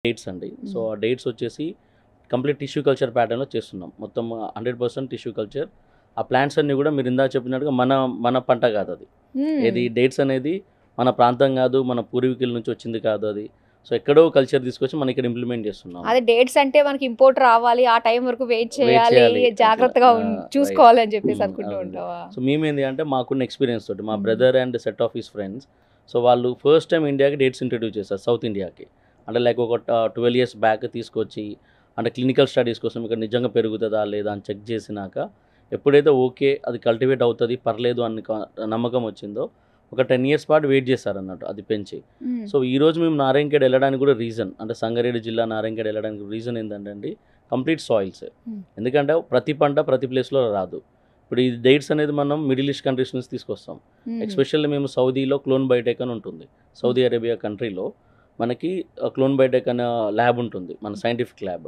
Dates అండి. So ఆ dates వచ్చేసి కంప్లీట్ టిష్యూ కల్చర్ ప్యాటర్న్లో చేస్తున్నాం. మొత్తం 100% టిష్యూ కల్చర్. ఆ ప్లాంట్స్ అన్నీ కూడా మీరు ఇందాక చెప్పినట్టుగా మన మన పంట కాదు అది. ఏది డేట్స్ అనేది మన ప్రాంతం కాదు, మన పూర్వీకుల నుంచి వచ్చింది కాదు అది. సో ఎక్కడో కల్చర్ తీసుకొచ్చి మనం ఇక్కడ ఇంప్లిమెంట్ చేస్తున్నాం. అదే డేట్స్ అంటే మనకి ఇంపోర్ట్ రావాలి, ఆ టైం వరకు వెయిట్ చేయాలి. చేయాలి, జాగ్రత్తగా అట్లా, చూసుకోవాలి అని చెప్పేసి రైట్. అనుకుంటూ అవునండి. ఉంటావా? సో మేమేంది అంటే మాకున్న ఎక్స్పీరియన్స్ తోటి మా brother and set of his friends, so వాళ్ళు ఫస్ట్ టైం ఇండియాకి డేట్స్ ఇంట్రడ్యూస్ చేశారు సౌత్ ఇండియాకి. అంటే లైక్ ఒక 12 years బ్యాక్ తీసుకొచ్చి అంటే క్లినికల్ స్టడీస్ కోసం ఇక్కడ నిజంగా పెరుగుతుందా లేదా అని చెక్ చేసినాక ఎప్పుడైతే ఓకే అది కల్టివేట్ అవుతుంది పర్లేదు అని నమ్మకం వచ్చిందో ఒక 10 years పాటు వెయిట్ చేశారన్నట్టు అది పెంచి. సో ఈరోజు మేము నారాయణఖేడ్ వెళ్ళడానికి కూడా రీజన్ అంటే సంగారెడ్డి జిల్లా నారాయణఖేడ్ వెళ్ళడానికి రీజన్ ఏంటంటే అండి కంప్లీట్ సాయిల్స్. ఎందుకంటే ప్రతి పంట ప్రతి ప్లేస్లో రాదు. ఇప్పుడు ఈ డేట్స్ అనేది మనం మిడిల్ ఈస్ట్ కంట్రీస్ నుంచి తీసుకొస్తాం. ఎస్పెషల్లీ మేము సౌదీలో క్లోన్ బయోటెక్ అని ఉంటుంది. సౌదీ అరేబియా కంట్రీలో మనకి క్లోన్ బయోటెక్ అనే ల్యాబ్ ఉంటుంది, మన సైంటిఫిక్ ల్యాబ్.